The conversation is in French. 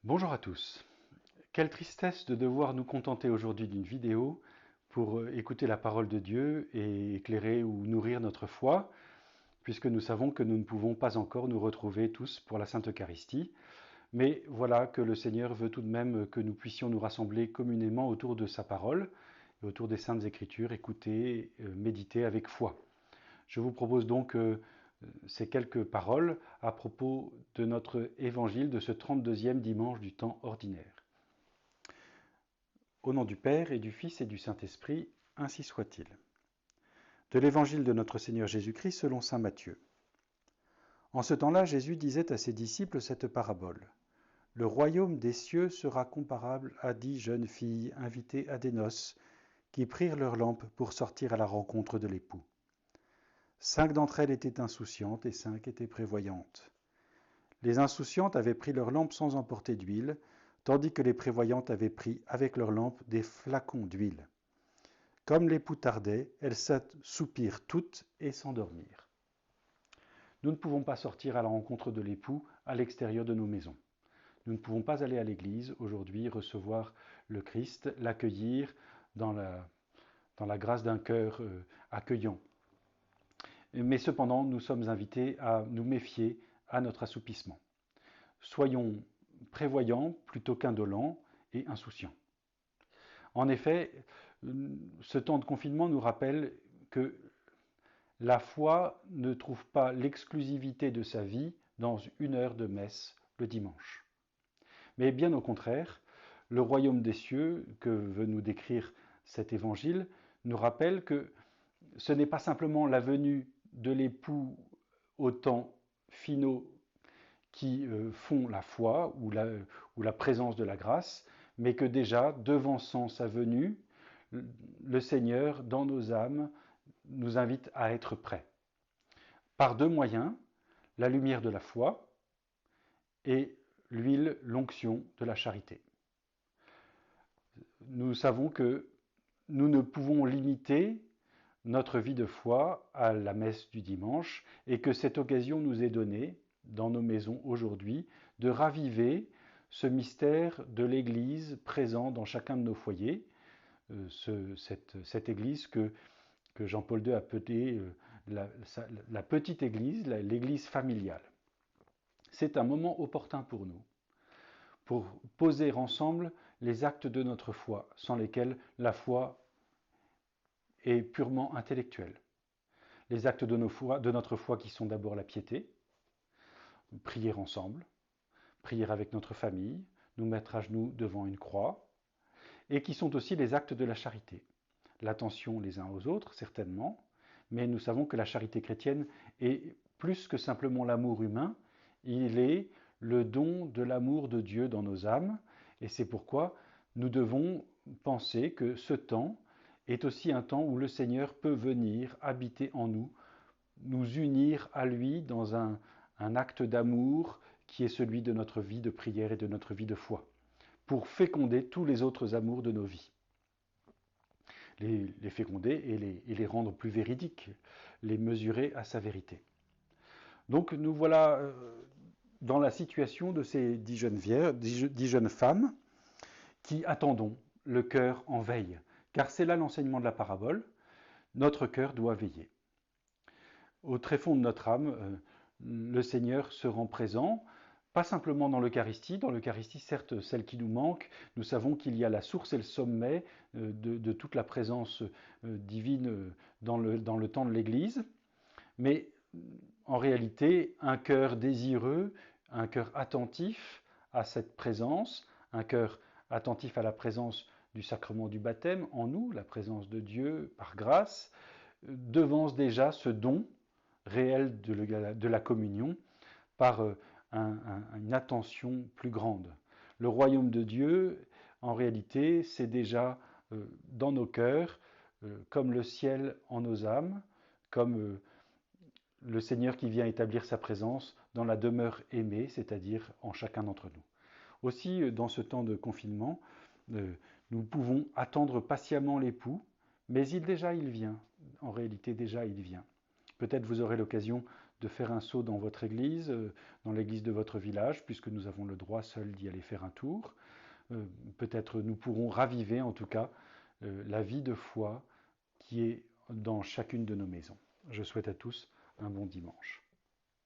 Bonjour à tous. Quelle tristesse de devoir nous contenter aujourd'hui d'une vidéo pour écouter la parole de Dieu et éclairer ou nourrir notre foi, puisque nous savons que nous ne pouvons pas encore nous retrouver tous pour la Sainte Eucharistie. Mais voilà que le Seigneur veut tout de même que nous puissions nous rassembler communément autour de sa parole et autour des Saintes Écritures, écouter, méditer avec foi. Je vous propose donc ces quelques paroles à propos de notre évangile de ce 32e dimanche du temps ordinaire. Au nom du Père et du Fils et du Saint-Esprit, ainsi soit-il. De l'évangile de notre Seigneur Jésus-Christ selon saint Matthieu. En ce temps-là, Jésus disait à ses disciples cette parabole. Le royaume des cieux sera comparable à 10 jeunes filles invitées à des noces qui prirent leurs lampes pour sortir à la rencontre de l'époux. 5 d'entre elles étaient insouciantes et 5 étaient prévoyantes. Les insouciantes avaient pris leurs lampes sans emporter d'huile, tandis que les prévoyantes avaient pris avec leurs lampes des flacons d'huile. Comme l'époux tardait, elles s'assoupirent toutes et s'endormirent. Nous ne pouvons pas sortir à la rencontre de l'époux à l'extérieur de nos maisons. Nous ne pouvons pas aller à l'église aujourd'hui recevoir le Christ, l'accueillir dans la grâce d'un cœur accueillant. Mais cependant, nous sommes invités à nous méfier à notre assoupissement. Soyons prévoyants plutôt qu'indolents et insouciants. En effet, ce temps de confinement nous rappelle que la foi ne trouve pas l'exclusivité de sa vie dans une heure de messe le dimanche. Mais bien au contraire, le royaume des cieux que veut nous décrire cet évangile nous rappelle que ce n'est pas simplement la venue de l'époux aux temps finaux qui font la foi ou la présence de la grâce, mais que déjà, devançant sa venue, le Seigneur, dans nos âmes, nous invite à être prêts. Par deux moyens, la lumière de la foi et l'huile, l'onction de la charité. Nous savons que nous ne pouvons limiter notre vie de foi à la messe du dimanche et que cette occasion nous est donnée dans nos maisons aujourd'hui de raviver ce mystère de l'Église présent dans chacun de nos foyers, cette Église que Jean-Paul II a appelée la petite Église, l'Église familiale. C'est un moment opportun pour nous, pour poser ensemble les actes de notre foi, sans lesquels la foi est purement intellectuelle. Les actes de notre foi qui sont d'abord la piété, prier ensemble, prier avec notre famille, nous mettre à genoux devant une croix, et qui sont aussi les actes de la charité. L'attention les uns aux autres, certainement, mais nous savons que la charité chrétienne est plus que simplement l'amour humain, il est le don de l'amour de Dieu dans nos âmes, et c'est pourquoi nous devons penser que ce temps est aussi un temps où le Seigneur peut venir habiter en nous, nous unir à lui dans un acte d'amour qui est celui de notre vie de prière et de notre vie de foi, pour féconder tous les autres amours de nos vies. Les féconder et les rendre plus véridiques, les mesurer à sa vérité. Donc nous voilà dans la situation de ces 10 jeunes femmes qui attendons le cœur en veille, car c'est là l'enseignement de la parabole, notre cœur doit veiller. Au tréfonds de notre âme, le Seigneur se rend présent, pas simplement dans l'Eucharistie, certes celle qui nous manque, nous savons qu'il y a la source et le sommet de toute la présence divine dans le temps de l'Église, mais en réalité, un cœur désireux, un cœur attentif à cette présence, un cœur attentif à la présence du sacrement du baptême en nous, la présence de Dieu par grâce, devance déjà ce don réel de la communion par une attention plus grande. Le royaume de Dieu, en réalité, c'est déjà dans nos cœurs, comme le ciel en nos âmes, comme le Seigneur qui vient établir sa présence dans la demeure aimée, c'est-à-dire en chacun d'entre nous. Aussi, dans ce temps de confinement, nous pouvons attendre patiemment l'époux, mais il vient. En réalité, déjà, il vient. Peut-être vous aurez l'occasion de faire un saut dans votre église, dans l'église de votre village, puisque nous avons le droit seul d'y aller faire un tour. Peut-être nous pourrons raviver en tout cas la vie de foi qui est dans chacune de nos maisons. Je souhaite à tous un bon dimanche.